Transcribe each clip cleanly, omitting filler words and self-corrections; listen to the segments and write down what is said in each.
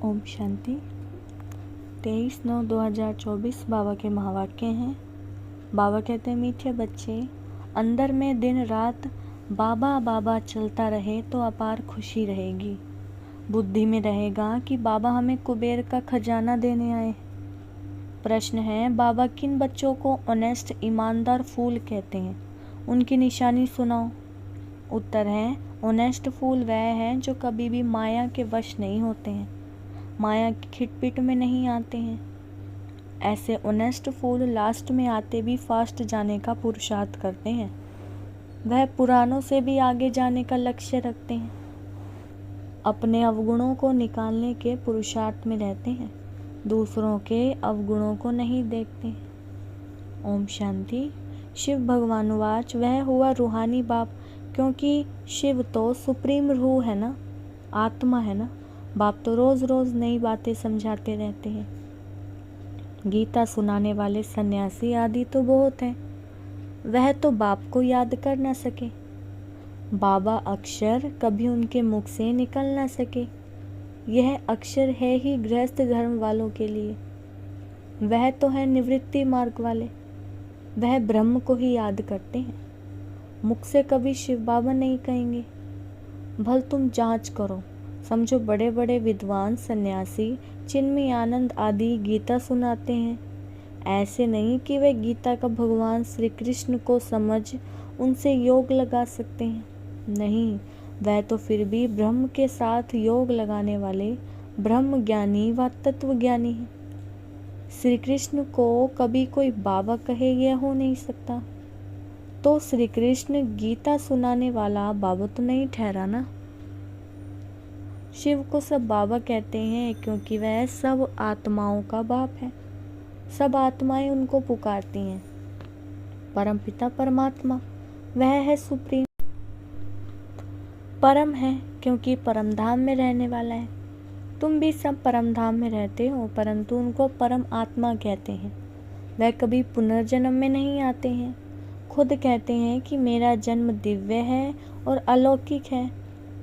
ओम शांति। 23/9/2024 बाबा के महावाक्य हैं। बाबा कहते हैं, मीठे बच्चे, अंदर में दिन रात बाबा बाबा चलता रहे तो अपार खुशी रहेगी। बुद्धि में रहेगा कि बाबा हमें कुबेर का खजाना देने आए। प्रश्न है, बाबा किन बच्चों को ऑनेस्ट ईमानदार फूल कहते हैं? उनकी निशानी सुनाओ। उत्तर है, ऑनेस्ट फूल वह है जो कभी भी माया के वश नहीं होते हैं, माया की खिटपिट में नहीं आते हैं। ऐसे ऑनेस्ट फूल लास्ट में आते भी फास्ट जाने का पुरुषार्थ करते हैं। वह पुरानों से भी आगे जाने का लक्ष्य रखते हैं। अपने अवगुणों को निकालने के पुरुषार्थ में रहते हैं, दूसरों के अवगुणों को नहीं देखते। ओम शांति। शिव भगवानुवाच, वह हुआ रूहानी बाप, क्योंकि शिव तो सुप्रीम रूह है ना, आत्मा है ना। बाप तो रोज रोज नई बातें समझाते रहते हैं। गीता सुनाने वाले सन्यासी आदि तो बहुत हैं, वह तो बाप को याद कर न सके। बाबा अक्षर कभी उनके मुख से निकल न सके। यह अक्षर है ही गृहस्थ धर्म वालों के लिए। वह तो है निवृत्ति मार्ग वाले, वह ब्रह्म को ही याद करते हैं। मुख से कभी शिव बाबा नहीं कहेंगे। भल तुम जांच करो, समझो बड़े बड़े विद्वान सन्यासी चिन्मय आनंद आदि गीता सुनाते हैं। ऐसे नहीं कि वे गीता का भगवान श्री कृष्ण को समझ उनसे योग लगा सकते हैं। नहीं, वह तो फिर भी ब्रह्म के साथ योग लगाने वाले ब्रह्म ज्ञानी व तत्व ज्ञानी हैं। श्री कृष्ण को कभी कोई बाबा कहे यह हो नहीं सकता। तो श्री कृष्ण गीता सुनाने वाला बाबा तो नहीं ठहरा ना। शिव को सब बाबा कहते हैं क्योंकि वह सब आत्माओं का बाप है। सब आत्माएं उनको पुकारती हैं। परमपिता परमात्मा वह है सुप्रीम। परम है क्योंकि परमधाम में रहने वाला है। तुम भी सब परमधाम में रहते हो, परंतु उनको परम आत्मा कहते हैं। वह कभी पुनर्जन्म में नहीं आते हैं। खुद कहते हैं कि मेरा जन्म दिव्य है और अलौकिक है।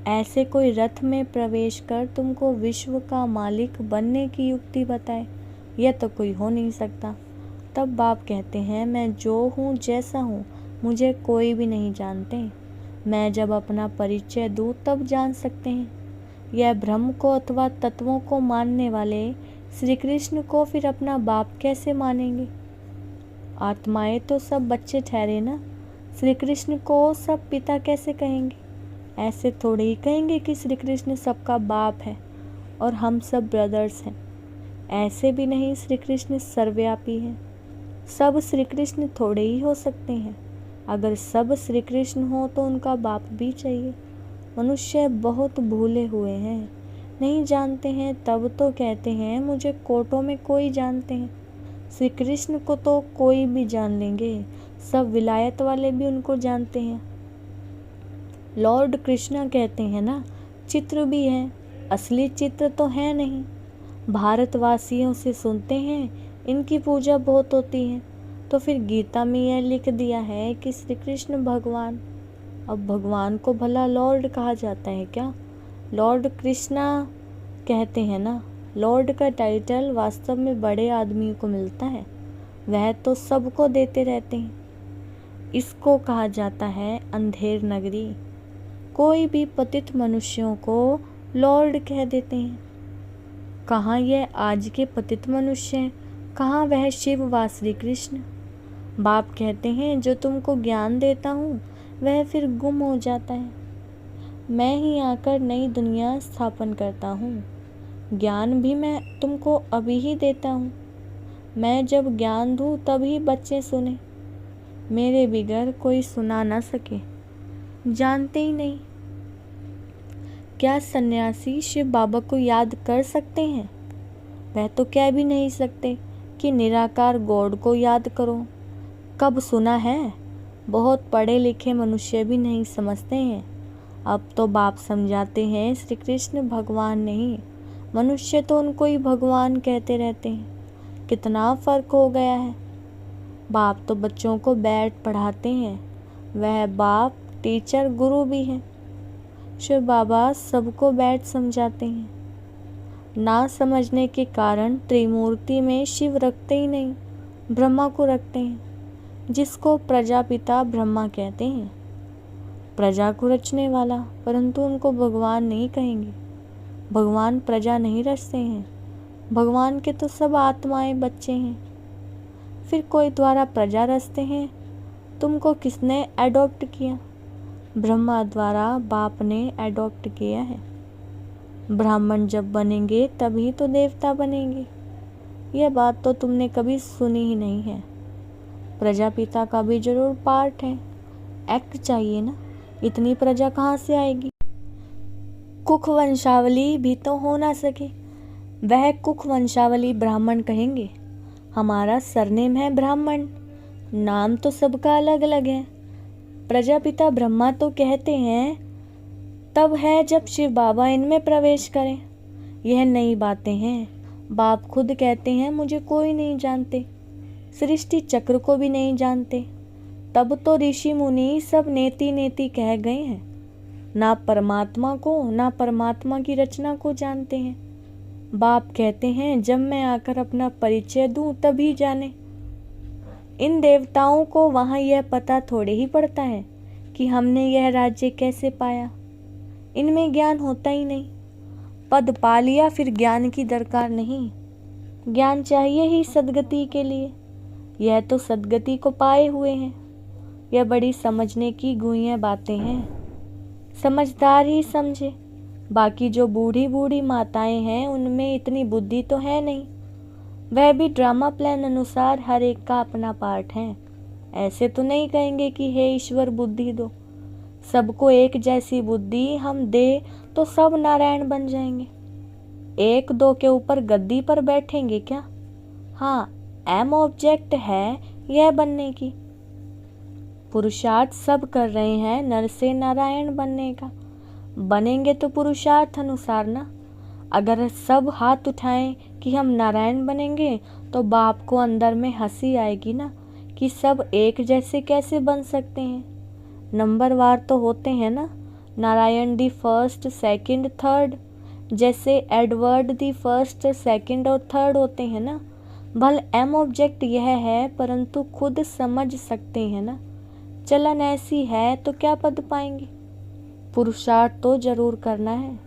ऐसे कोई रथ में प्रवेश कर तुमको विश्व का मालिक बनने की युक्ति बताए, यह तो कोई हो नहीं सकता। तब बाप कहते हैं, मैं जो हूँ जैसा हूँ मुझे कोई भी नहीं जानते। मैं जब अपना परिचय दूँ तब जान सकते हैं। यह ब्रह्म को अथवा तत्वों को मानने वाले श्री कृष्ण को फिर अपना बाप कैसे मानेंगे? आत्माएं तो सब बच्चे ठहरे ना, श्री कृष्ण को सब पिता कैसे कहेंगे? ऐसे थोड़े ही कहेंगे कि श्री कृष्ण सबका बाप है और हम सब ब्रदर्स हैं। ऐसे भी नहीं, श्री कृष्ण सर्वव्यापी है। सब श्री कृष्ण थोड़े ही हो सकते हैं। अगर सब श्री कृष्ण हो तो उनका बाप भी चाहिए। मनुष्य बहुत भूले हुए हैं, नहीं जानते हैं, तब तो कहते हैं मुझे कोटों में कोई जानते हैं। श्री कृष्ण को तो कोई भी जान लेंगे, सब विलायत वाले भी उनको जानते हैं। लॉर्ड कृष्णा कहते हैं ना, चित्र भी है, असली चित्र तो है नहीं। भारतवासियों से सुनते हैं इनकी पूजा बहुत होती है, तो फिर गीता में यह लिख दिया है कि श्री कृष्ण भगवान। अब भगवान को भला लॉर्ड कहा जाता है क्या? लॉर्ड कृष्णा कहते हैं ना। लॉर्ड का टाइटल वास्तव में बड़े आदमियों को मिलता है, वह तो सबको देते रहते हैं। इसको कहा जाता है अंधेर नगरी। कोई भी पतित मनुष्यों को लॉर्ड कह देते हैं। कहाँ यह आज के पतित मनुष्य हैं, कहाँ वह शिव व श्री कृष्ण? बाप कहते हैं, जो तुमको ज्ञान देता हूँ वह फिर गुम हो जाता है। मैं ही आकर नई दुनिया स्थापन करता हूँ। ज्ञान भी मैं तुमको अभी ही देता हूँ। मैं जब ज्ञान दूँ तभी बच्चे सुने, मेरे बिगर कोई सुना ना सके। जानते ही नहीं। क्या सन्यासी शिव बाबा को याद कर सकते हैं? वह तो कह भी नहीं सकते कि निराकार गॉड को याद करो। कब सुना है? बहुत पढ़े लिखे मनुष्य भी नहीं समझते हैं। अब तो बाप समझाते हैं श्री कृष्ण भगवान नहीं, मनुष्य तो उनको ही भगवान कहते रहते हैं। कितना फर्क हो गया है। बाप तो बच्चों को बैठ पढ़ाते हैं, वह बाप टीचर गुरु भी है। शिव बाबा सबको बैठ समझाते हैं। ना समझने के कारण त्रिमूर्ति में शिव रखते ही नहीं, ब्रह्मा को रखते हैं, जिसको प्रजापिता ब्रह्मा कहते हैं, प्रजा को रचने वाला। परंतु उनको भगवान नहीं कहेंगे। भगवान प्रजा नहीं रचते हैं, भगवान के तो सब आत्माएं बच्चे हैं। फिर कोई द्वारा प्रजा रचते हैं। तुमको किसने एडॉप्ट किया? ब्रह्मा द्वारा बाप ने एडॉप्ट किया है। ब्राह्मण जब बनेंगे तभी तो देवता बनेंगे। यह बात तो तुमने कभी सुनी ही नहीं है। प्रजापिता का भी जरूर पार्ट है, एक्ट चाहिए ना, इतनी प्रजा कहाँ से आएगी? कुख वंशावली भी तो हो ना सके, वह कुख वंशावली ब्राह्मण कहेंगे। हमारा सरनेम है ब्राह्मण, नाम तो सबका अलग अलग है। प्रजापिता ब्रह्मा तो कहते हैं तब है जब शिव बाबा इनमें प्रवेश करें। यह नई बातें हैं। बाप खुद कहते हैं मुझे कोई नहीं जानते, सृष्टि चक्र को भी नहीं जानते। तब तो ऋषि मुनि सब नेति नेति कह गए हैं, ना परमात्मा को ना परमात्मा की रचना को जानते हैं। बाप कहते हैं जब मैं आकर अपना परिचय दूं तभी जाने। इन देवताओं को वहां यह पता थोड़े ही पड़ता है कि हमने यह राज्य कैसे पाया। इनमें ज्ञान होता ही नहीं। पद पा लिया फिर ज्ञान की दरकार नहीं। ज्ञान चाहिए ही सद्गति के लिए। यह तो सद्गति को पाए हुए हैं। यह बड़ी समझने की गुइयां बातें हैं। समझदार ही समझे। बाकी जो बूढ़ी बूढ़ी माताएं हैं उनमें इतनी बुद्धि तो है नहीं। वह भी ड्रामा प्लान अनुसार हर एक का अपना पार्ट है। ऐसे तो नहीं कहेंगे कि हे ईश्वर बुद्धि दो। सबको एक जैसी बुद्धि हम दे तो सब नारायण बन जाएंगे। एक दो के ऊपर गद्दी पर बैठेंगे क्या? हाँ, एम ऑब्जेक्ट है यह बनने की। पुरुषार्थ सब कर रहे हैं नर से नारायण बनने का। बनेंगे तो पुरुषार्थ अनुसार ना। अगर सब हाथ उठाएं कि हम नारायण बनेंगे तो बाप को अंदर में हंसी आएगी ना कि सब एक जैसे कैसे बन सकते हैं। नंबरवार तो होते हैं ना, Narayan the first second third, जैसे एडवर्ड दी फर्स्ट सेकंड और थर्ड होते हैं ना। भल एम ऑब्जेक्ट यह है परंतु खुद समझ सकते हैं ना। चलन ऐसी है तो क्या पद पाएंगे? पुरुषार्थ तो जरूर करना है।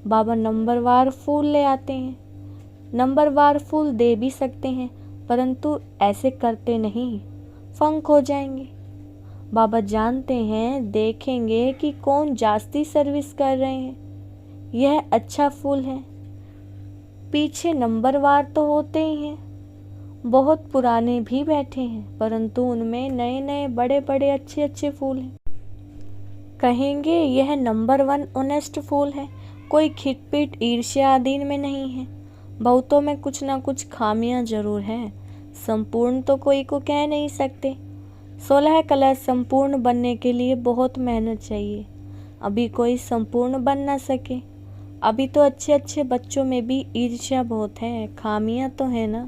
बाबा नंबरवार फूल ले आते हैं। नंबरवार फूल दे भी सकते हैं परंतु ऐसे करते नहीं, फंक हो जाएंगे। बाबा जानते हैं, देखेंगे कि कौन जास्ती सर्विस कर रहे हैं। यह अच्छा फूल है। पीछे नंबरवार तो होते ही हैं। बहुत पुराने भी बैठे हैं परंतु उनमें नए नए बड़े बड़े अच्छे अच्छे फूल हैं। कहेंगे यह नंबर 1 ऑनेस्ट फूल है, कोई खिटपिट ईर्ष्या आदि में नहीं है। बहुतों में कुछ ना कुछ खामियां जरूर हैं। संपूर्ण तो कोई को कह नहीं सकते। 16 कला संपूर्ण बनने के लिए बहुत मेहनत चाहिए। अभी कोई संपूर्ण बन ना सके। अभी तो अच्छे अच्छे बच्चों में भी ईर्ष्या बहुत है, खामियां तो है ना।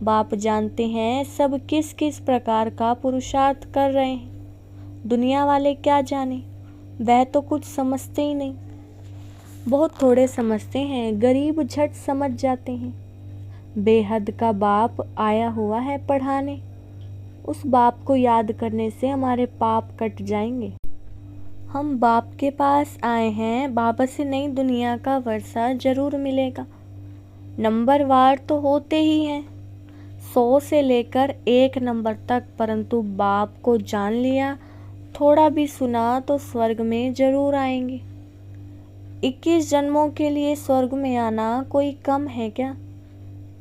बाप जानते हैं सब किस किस प्रकार का पुरुषार्थ कर रहे हैं। दुनिया वाले क्या जाने, वह तो कुछ समझते ही नहीं। बहुत थोड़े समझते हैं, गरीब झट समझ जाते हैं। बेहद का बाप आया हुआ है पढ़ाने। उस बाप को याद करने से हमारे पाप कट जाएंगे। हम बाप के पास आए हैं, बाबा से नई दुनिया का वर्षा जरूर मिलेगा। नंबरवार तो होते ही हैं 100 से लेकर 1 नंबर तक, परंतु बाप को जान लिया, थोड़ा भी सुना तो स्वर्ग में जरूर आएंगे। 21 जन्मों के लिए स्वर्ग में आना कोई कम है क्या?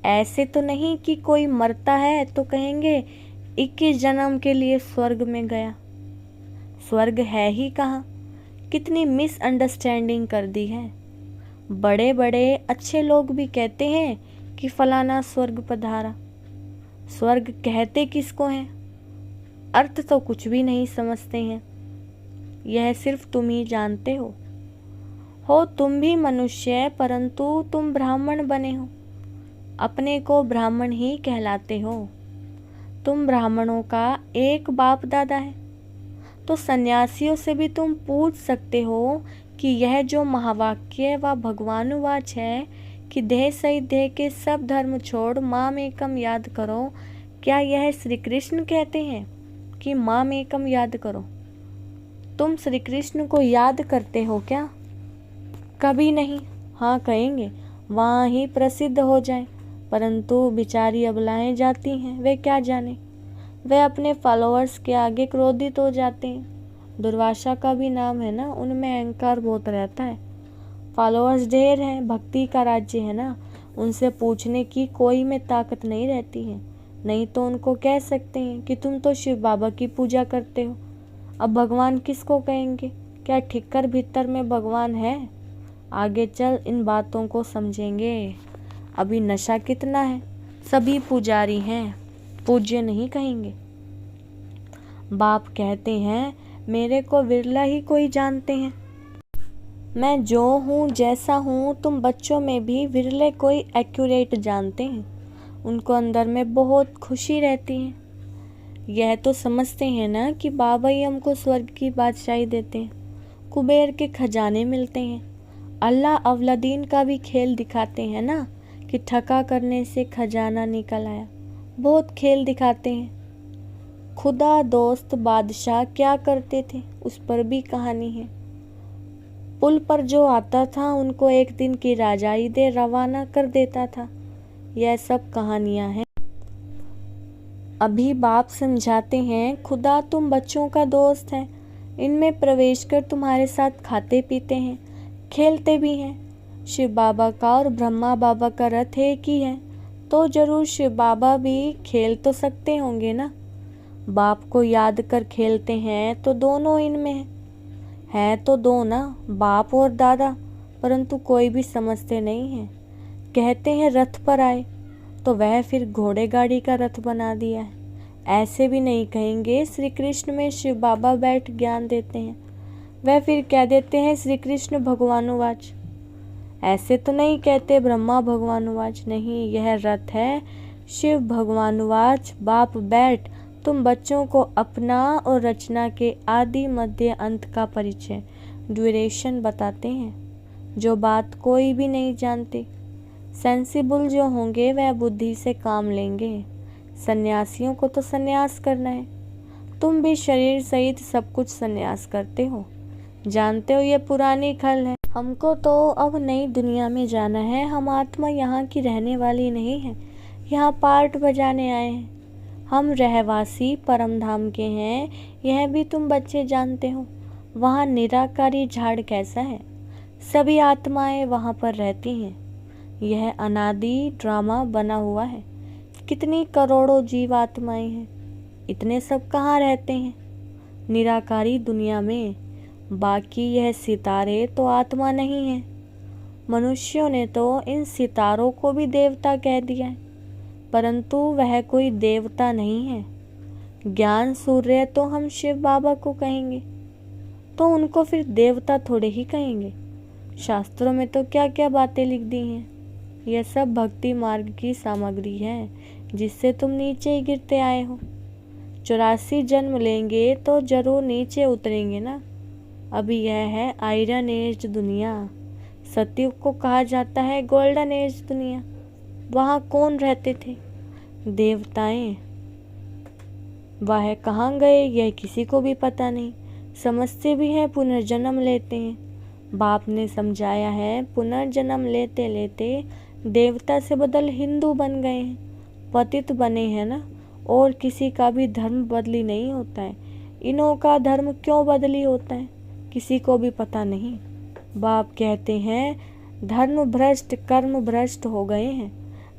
ऐसे तो नहीं कि कोई मरता है तो कहेंगे 21 जन्म के लिए स्वर्ग में गया। स्वर्ग है ही कहाँ? कितनी मिसअंडरस्टैंडिंग कर दी है। बड़े बड़े अच्छे लोग भी कहते हैं कि फलाना स्वर्ग पधारा। स्वर्ग कहते किसको हैं? अर्थ तो कुछ भी नहीं समझते हैं। यह सिर्फ तुम ही जानते हो तुम भी मनुष्य परंतु तुम ब्राह्मण बने हो। अपने को ब्राह्मण ही कहलाते हो। तुम ब्राह्मणों का एक बाप दादा है तो सन्यासियों से भी तुम पूछ सकते हो कि यह जो महावाक्य व भगवानुवाच है कि देह सहित देह के सब धर्म छोड़ माम एकम याद करो। क्या यह श्री कृष्ण कहते हैं कि माम एकम याद करो? तुम श्री कृष्ण को याद करते हो क्या? कभी नहीं। हाँ कहेंगे, वहाँ ही प्रसिद्ध हो जाए, परंतु बेचारी अबलाएं जाती हैं, वे क्या जाने। वे अपने फॉलोअर्स के आगे क्रोधित हो जाते हैं। दुर्वासा का भी नाम है ना, उनमें अहंकार बहुत रहता है। फॉलोअर्स ढेर हैं, भक्ति का राज्य है ना, उनसे पूछने की कोई में ताकत नहीं रहती है। नहीं तो उनको कह सकते हैं कि तुम तो शिव बाबा की पूजा करते हो, अब भगवान किसको कहेंगे? क्या ठिक्कर भीतर में भगवान है? आगे चल इन बातों को समझेंगे। अभी नशा कितना है, सभी पुजारी हैं, पूज्य नहीं कहेंगे। बाप कहते हैं मेरे को विरला ही कोई जानते हैं। मैं जो हूँ जैसा हूँ, तुम बच्चों में भी विरले कोई एक्यूरेट जानते हैं। उनको अंदर में बहुत खुशी रहती है। यह तो समझते हैं ना कि बाबा ही हमको स्वर्ग की बादशाही देते हैं, कुबेर के खजाने मिलते हैं। अल्लाह अवलादीन का भी खेल दिखाते हैं ना कि ठका करने से खजाना निकल आया। बहुत खेल दिखाते हैं। खुदा दोस्त बादशाह क्या करते थे, उस पर भी कहानी है। पुल पर जो आता था उनको एक दिन की राजाई दे रवाना कर देता था। यह सब कहानियां हैं। अभी बाप समझाते हैं खुदा तुम बच्चों का दोस्त है, इनमें प्रवेश कर तुम्हारे साथ खाते पीते हैं, खेलते भी हैं। शिव बाबा का और ब्रह्मा बाबा का रथ एक ही है, तो जरूर शिव बाबा भी खेल तो सकते होंगे ना। बाप को याद कर खेलते हैं तो दोनों इनमें है तो दो ना, बाप और दादा, परंतु कोई भी समझते नहीं है। कहते हैं रथ पर आए, तो वह फिर घोड़े गाड़ी का रथ बना दिया है। ऐसे भी नहीं कहेंगे श्री कृष्ण में शिव बाबा बैठ ज्ञान देते हैं, वह फिर कह देते हैं श्री कृष्ण भगवानुवाच। ऐसे तो नहीं कहते ब्रह्मा भगवानुवाच, नहीं, यह रथ है शिव भगवानुवाच। बाप बैठ तुम बच्चों को अपना और रचना के आदि मध्य अंत का परिचय ड्यूरेशन बताते हैं, जो बात कोई भी नहीं जानते। सेंसिबल जो होंगे वह बुद्धि से काम लेंगे। सन्यासियों को तो सन्यास करना है, तुम भी शरीर सहित सब कुछ सन्यास करते हो। जानते हो ये पुरानी खल है। हमको तो अब नई दुनिया में जाना है। हम आत्मा यहाँ की रहने वाली नहीं है, यहाँ पार्ट बजाने आए हैं। हम रहवासी परम धाम के हैं, यह भी तुम बच्चे जानते हो। वहाँ निराकारी झाड़ कैसा है, सभी आत्माएं वहाँ पर रहती हैं। यह अनादि ड्रामा बना हुआ है। कितनी करोड़ों जीव आत्माएं हैं, इतने सब कहाँ रहते हैं निराकारी दुनिया में। बाकी यह सितारे तो आत्मा नहीं है। मनुष्यों ने तो इन सितारों को भी देवता कह दिया है, परंतु वह कोई देवता नहीं है। ज्ञान सूर्य तो हम शिव बाबा को कहेंगे, तो उनको फिर देवता थोड़े ही कहेंगे। शास्त्रों में तो क्या क्या बातें लिख दी हैं। यह सब भक्ति मार्ग की सामग्री है, जिससे तुम नीचे ही गिरते आए हो। 84 जन्म लेंगे तो जरूर नीचे उतरेंगे ना। अभी यह है आयरन एज दुनिया। सतयुग को कहा जाता है गोल्डन एज दुनिया। वहाँ कौन रहते थे? देवताएं। वह कहाँ गए यह किसी को भी पता नहीं। समझते भी हैं पुनर्जन्म लेते हैं। बाप ने समझाया है पुनर्जन्म लेते लेते देवता से बदल हिंदू बन गए हैं, पतित बने हैं ना। और किसी का भी धर्म बदली नहीं होता है। इन्हों का धर्म क्यों बदली होता है किसी को भी पता नहीं। बाप कहते हैं धर्म भ्रष्ट कर्म भ्रष्ट हो गए हैं।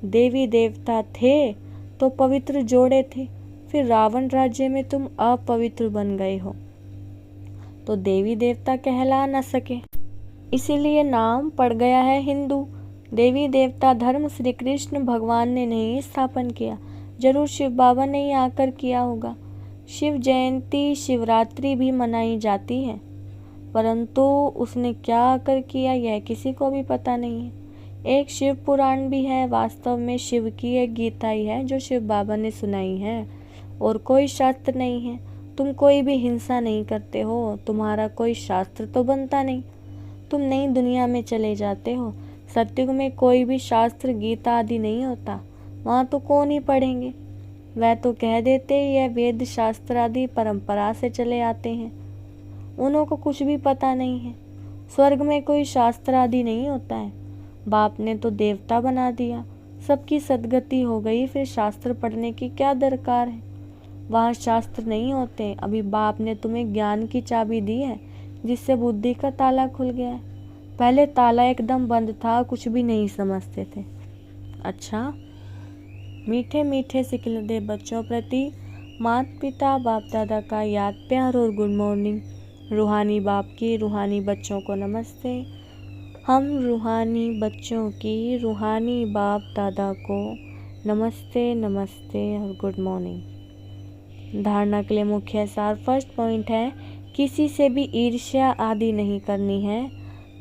देवी देवता थे तो पवित्र जोड़े थे, फिर रावण राज्य में तुम अपवित्र बन गए हो, तो देवी देवता कहला न सके, इसीलिए नाम पड़ गया है हिंदू। देवी देवता धर्म श्री कृष्ण भगवान ने नहीं स्थापन किया, जरूर शिव बाबा ने ही आकर किया होगा। शिव जयंती शिवरात्रि भी मनाई जाती है, परंतु उसने क्या आकर किया यह किसी को भी पता नहीं है। एक शिव पुराण भी है, वास्तव में शिव की एक गीता ही है जो शिव बाबा ने सुनाई है, और कोई शास्त्र नहीं है। तुम कोई भी हिंसा नहीं करते हो, तुम्हारा कोई शास्त्र तो बनता नहीं। तुम नई दुनिया में चले जाते हो, सत्युग में कोई भी शास्त्र गीता आदि नहीं होता, वहाँ तो कौन ही पढ़ेंगे। वह तो कह देते यह वेद शास्त्र आदि परंपरा से चले आते हैं, उन्हों को कुछ भी पता नहीं है। स्वर्ग में कोई शास्त्र आदि नहीं होता है, बाप ने तो देवता बना दिया, सबकी सदगति हो गई, फिर शास्त्र पढ़ने की क्या दरकार है। वहाँ शास्त्र नहीं होते, अभी बाप ने तुम्हें ज्ञान की चाबी दी है जिससे बुद्धि का ताला खुल गया है। पहले ताला एकदम बंद था, कुछ भी नहीं समझते थे। अच्छा, मीठे मीठे सिखलते बच्चों प्रति माता पिता बाप दादा का याद प्यार और गुड मॉर्निंग। रूहानी बाप की रूहानी बच्चों को नमस्ते। हम रूहानी बच्चों की रूहानी बाप दादा को नमस्ते नमस्ते और गुड मॉर्निंग। धारणा के लिए मुख्य सार। फर्स्ट पॉइंट है, किसी से भी ईर्ष्या आदि नहीं करनी है,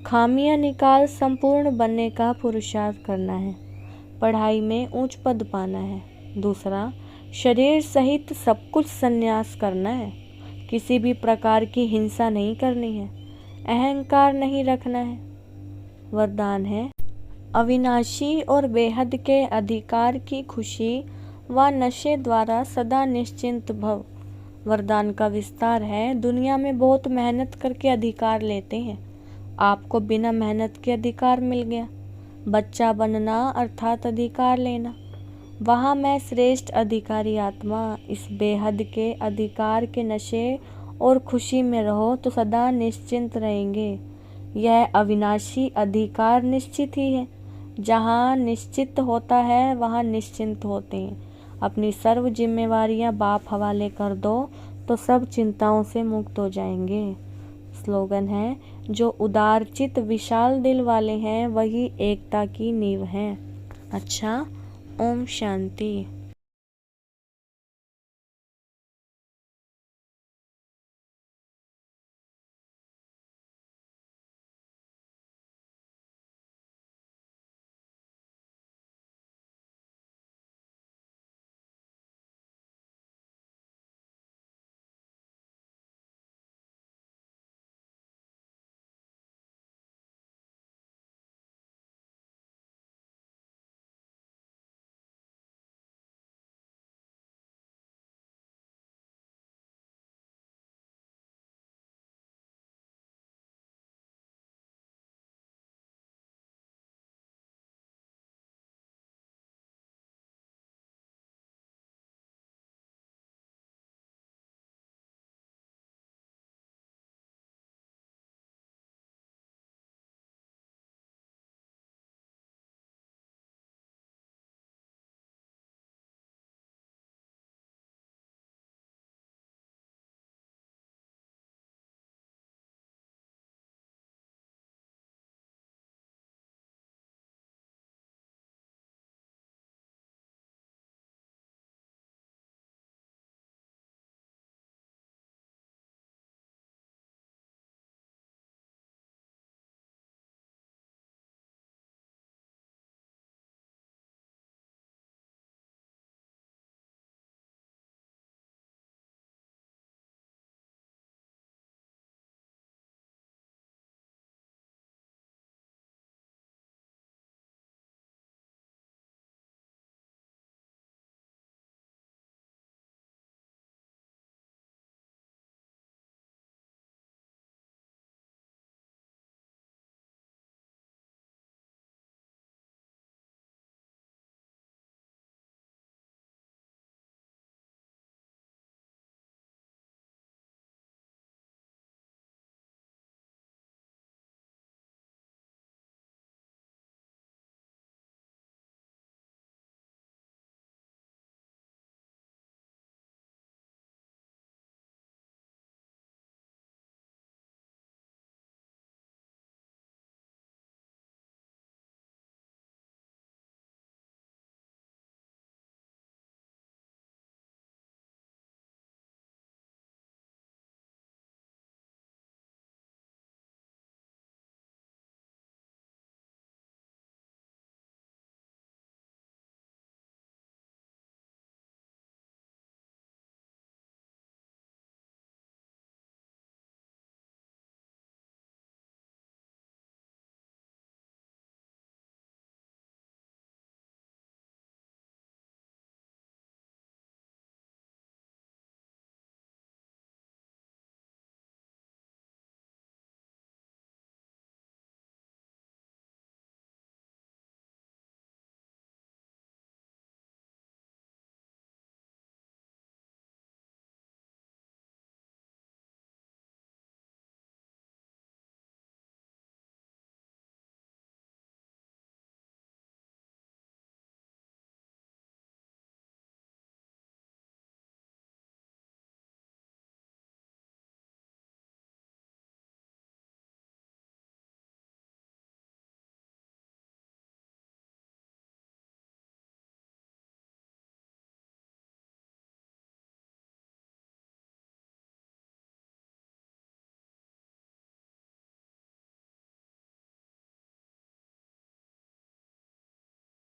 खामियां निकाल संपूर्ण बनने का पुरुषार्थ करना है, पढ़ाई में उच्च पद पाना है। दूसरा, शरीर सहित सब कुछ संन्यास करना है, किसी भी प्रकार की हिंसा नहीं करनी है, अहंकार नहीं रखना है। वरदान है, अविनाशी और बेहद के अधिकार की खुशी व नशे द्वारा सदा निश्चिंत भव। वरदान का विस्तार है, दुनिया में बहुत मेहनत करके अधिकार लेते हैं, आपको बिना मेहनत के अधिकार मिल गया। बच्चा बनना अर्थात अधिकार लेना, वहाँ मैं श्रेष्ठ अधिकारी आत्मा। इस बेहद के अधिकार के नशे और खुशी में रहो तो सदा निश्चिंत रहेंगे। यह अविनाशी अधिकार निश्चित ही है, जहाँ निश्चित होता है वहाँ निश्चिंत होते हैं। अपनी सर्व जिम्मेवारियाँ बाप हवाले कर दो तो सब चिंताओं से मुक्त हो जाएंगे। स्लोगन है, जो उदारचित विशाल दिल वाले हैं वही एकता की नींव हैं। अच्छा, ओम शांति।